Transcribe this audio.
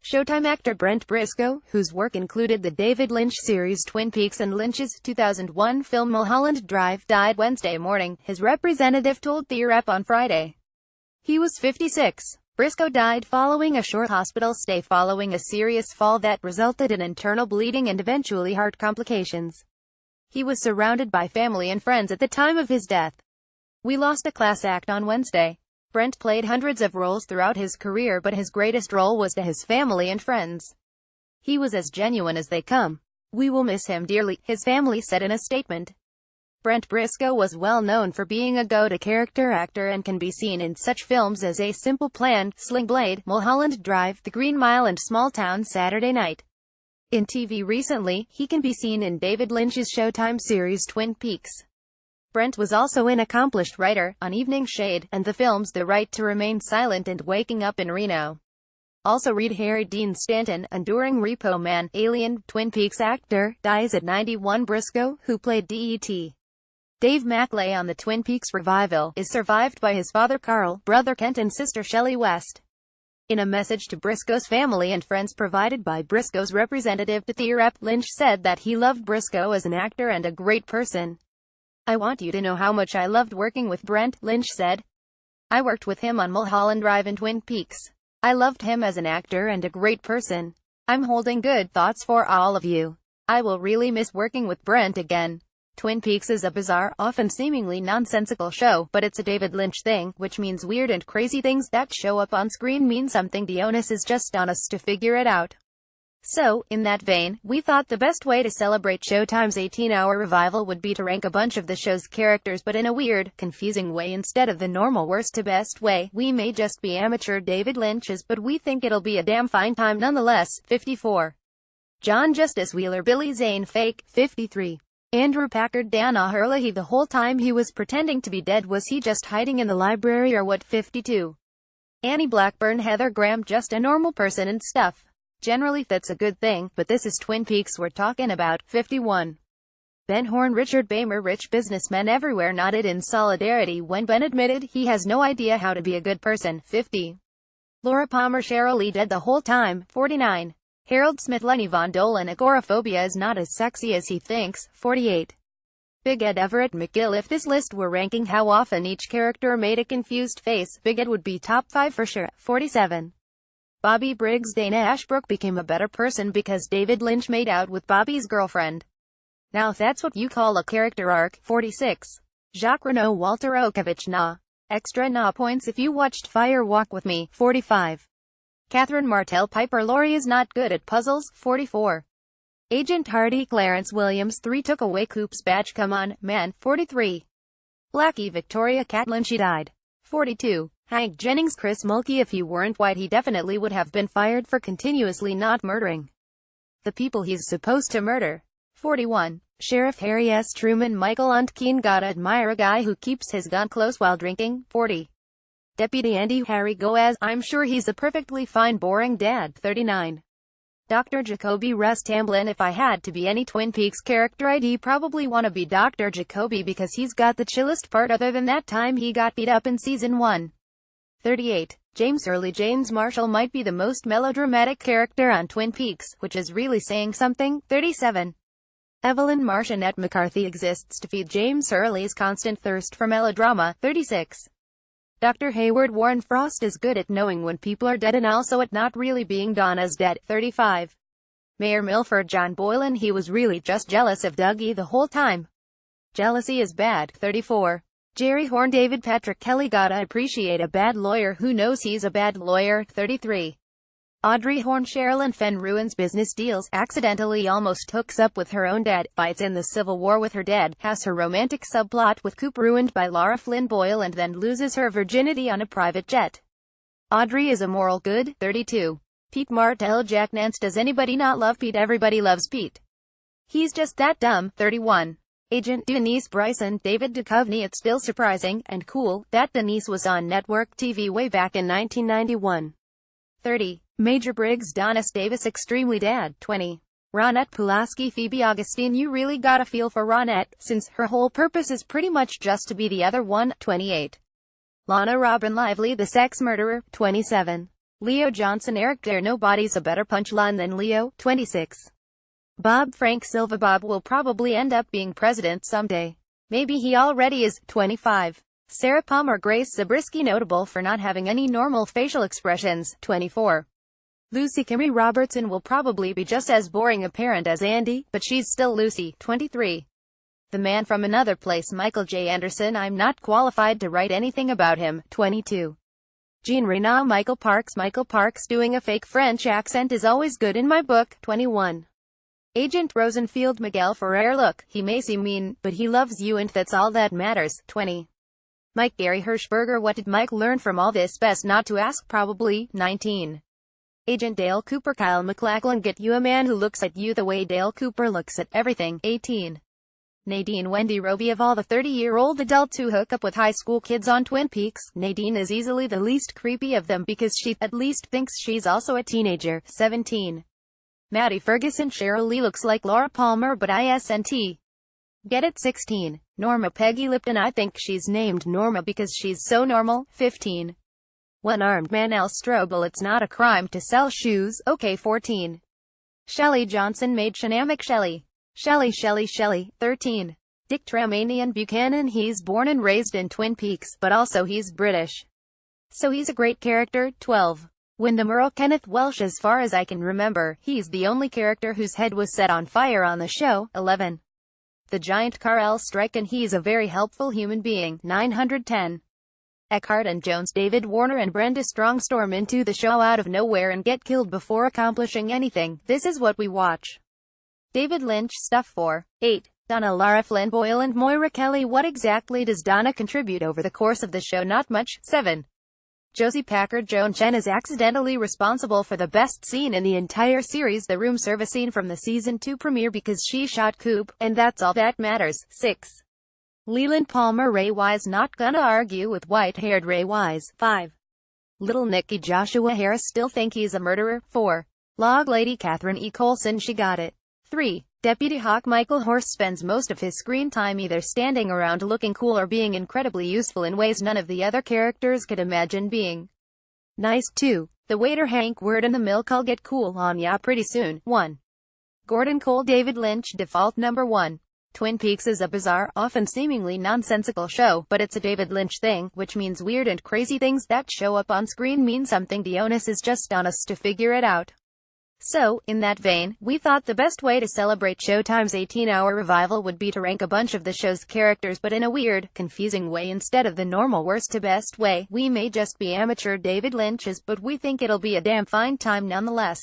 Showtime actor Brent Briscoe, whose work included the David Lynch series Twin Peaks and Lynch's 2001 film Mulholland Drive, died Wednesday morning, his representative told the Rep on Friday. He was 56. Briscoe died following a short hospital stay following a serious fall that resulted in internal bleeding and eventually heart complications. He was surrounded by family and friends at the time of his death. "We lost a class act on Wednesday. Brent played hundreds of roles throughout his career, but his greatest role was to his family and friends. He was as genuine as they come. We will miss him dearly," his family said in a statement. Brent Briscoe was well known for being a go-to-character actor and can be seen in such films as A Simple Plan, Sling Blade, Mulholland Drive, The Green Mile and Small Town Saturday Night. In TV recently, he can be seen in David Lynch's Showtime series Twin Peaks. Brent was also an accomplished writer on Evening Shade, and the films The Right to Remain Silent and Waking Up in Reno. Also read Harry Dean Stanton, Enduring Repo Man, Alien, Twin Peaks actor, dies at 91. Briscoe, who played Det. Dave Macklay on the Twin Peaks revival, is survived by his father Carl, brother Kent and sister Shelley West. In a message to Briscoe's family and friends provided by Briscoe's representative to the Rep, Lynch said that he loved Briscoe as an actor and a great person. "I want you to know how much I loved working with Brent," Lynch said. "I worked with him on Mulholland Drive and Twin Peaks. I loved him as an actor and a great person. I'm holding good thoughts for all of you. I will really miss working with Brent again." Twin Peaks is a bizarre, often seemingly nonsensical show, but it's a David Lynch thing, which means weird and crazy things that show up on screen mean something. The onus is just on us to figure it out. So, in that vein, we thought the best way to celebrate Showtime's 18-hour revival would be to rank a bunch of the show's characters, but in a weird, confusing way instead of the normal worst to best way. We may just be amateur David Lynches, but we think it'll be a damn fine time nonetheless. 54. John Justice Wheeler, Billy Zane fake. 53. Andrew Packard, Dana Hurley. The whole time he was pretending to be dead, was he just hiding in the library or what? 52. Annie Blackburn, Heather Graham, just a normal person and stuff. Generally that's a good thing, but this is Twin Peaks we're talking about. 51. Ben Horn, Richard Bamer, rich businessmen everywhere nodded in solidarity when Ben admitted he has no idea how to be a good person. 50. Laura Palmer, Cheryl Lee, dead the whole time. 49. Harold Smith, Lenny Von Dolan, agoraphobia is not as sexy as he thinks. 48. Big Ed, Everett McGill. If this list were ranking how often each character made a confused face, Big Ed would be top 5 for sure. 47. Bobby Briggs, Dana Ashbrook became a better person because David Lynch made out with Bobby's girlfriend. Now that's what you call a character arc. 46. Jacques Renault, Walter Okovich. Nah. Extra nah points if you watched Fire Walk with Me. 45. Catherine Martell, Piper Laurie is not good at puzzles. 44. Agent Hardy, Clarence Williams. 3 took away Coop's badge, come on, man. 43. Blackie, Victoria Catlin, she died. 42. Hank Jennings, Chris Mulkey. If he weren't white he definitely would have been fired for continuously not murdering the people he's supposed to murder. 41. Sheriff Harry S. Truman, Michael Untkean. Gotta admire a guy who keeps his gun close while drinking. 40. Deputy Andy Harry Goaz. I'm sure he's a perfectly fine boring dad. 39. Dr. Jacoby Russ Tamblyn. If I had to be any Twin Peaks character I'd probably want to be Dr. Jacoby because he's got the chillest part other than that time he got beat up in season 1. 38. James Early. James Marshall might be the most melodramatic character on Twin Peaks, which is really saying something. 37. Evelyn Marchionette McCarthy exists to feed James Early's constant thirst for melodrama. 36. Dr. Hayward. Warren Frost is good at knowing when people are dead and also at not really being done as dead. 35. Mayor Milford. John Boylan. He was really just jealous of Dougie the whole time. Jealousy is bad. 34. Jerry Horn. David Patrick Kelly. Gotta appreciate a bad lawyer who knows he's a bad lawyer. 33. Audrey Horn. Sherilyn Fenn ruins business deals, accidentally almost hooks up with her own dad, fights in the Civil War with her dad, has her romantic subplot with Coop ruined by Laura Flynn Boyle and then loses her virginity on a private jet. Audrey is a moral good. 32. Pete Martell. Jack Nance. Does anybody not love Pete? Everybody loves Pete. He's just that dumb. 31. Agent Denise Bryson. David Duchovny. It's still surprising and cool that Denise was on network TV way back in 1991. 30. Major Briggs. Donis Davis. Extremely dad. 20. Ronette Pulaski. Phoebe Augustine. You really gotta feel for Ronette, since her whole purpose is pretty much just to be the other one. 28. Lana Robin Lively. The sex murderer. 27. Leo Johnson, Eric Dare. Nobody's a better punchline than Leo. 26. Bob Frank Silva. Bob will probably end up being president someday. Maybe he already is. 25. Sarah Palmer. Grace Zabriskie, notable for not having any normal facial expressions. 24. Lucy Kimmy Robertson will probably be just as boring a parent as Andy, but she's still Lucy. 23. The Man from Another Place. Michael J. Anderson. I'm not qualified to write anything about him. 22. Jean Reno. Michael Parks. Michael Parks doing a fake French accent is always good in my book. 21. Agent Rosenfield. Miguel Ferrer. Look, he may seem mean, but he loves you and that's all that matters. 20. Mike. Gary Hirschberger. What did Mike learn from all this? Best not to ask, probably. 19. Agent Dale Cooper. Kyle MacLachlan. Get you a man who looks at you the way Dale Cooper looks at everything. 18. Nadine Wendy Roby. Of all the 30-year-old adults who hook up with high school kids on Twin Peaks, Nadine is easily the least creepy of them because she, at least, thinks she's also a teenager. 17. Maddie Ferguson. Cheryl Lee looks like Laura Palmer but isn't. Get it? 16. Norma. Peggy Lipton. I think she's named Norma because she's so normal. 15. One-armed man. Al Strobel. It's not a crime to sell shoes. Okay. 14. Shelley Johnson. Maid Shanamic. Shelley. Shelley. 13. Dick Tramanian Buchanan. He's born and raised in Twin Peaks, but also he's British, so he's a great character. 12. Wyndham Earl. Kenneth Welsh. As far as I can remember, he's the only character whose head was set on fire on the show. 11. The Giant Carl Strike. And he's a very helpful human being. 910. Eckhart and Jones. David Warner and Brenda Strong storm into the show out of nowhere and get killed before accomplishing anything. This is what we watch. David Lynch stuff. 4. 8. Donna. Lara Flynn Boyle and Moira Kelly. What exactly does Donna contribute over the course of the show? Not much. 7. Josie Packard. Joan Chen is accidentally responsible for the best scene in the entire series, the room service scene from the season 2 premiere, because she shot Coop, and that's all that matters. 6. Leland Palmer. Ray Wise. Not gonna argue with white-haired Ray Wise. 5. Little Nicky. Joshua Harris. Still think he's a murderer. 4. Log Lady Catherine E. Coulson. She got it. 3. Deputy Hawk. Michael Horse spends most of his screen time either standing around looking cool or being incredibly useful in ways none of the other characters could imagine being. Nice. 2. The waiter Hank. Word in the milk. I'll get cool on ya pretty soon. 1. Gordon Cole. David Lynch. Default number 1. Twin Peaks is a bizarre, often seemingly nonsensical show, but it's a David Lynch thing, which means weird and crazy things that show up on screen mean something. The onus is just on us to figure it out. So, in that vein, we thought the best way to celebrate Showtime's 18-hour revival would be to rank a bunch of the show's characters, but in a weird, confusing way instead of the normal worst to best way. We may just be amateur David Lynches, but we think it'll be a damn fine time nonetheless.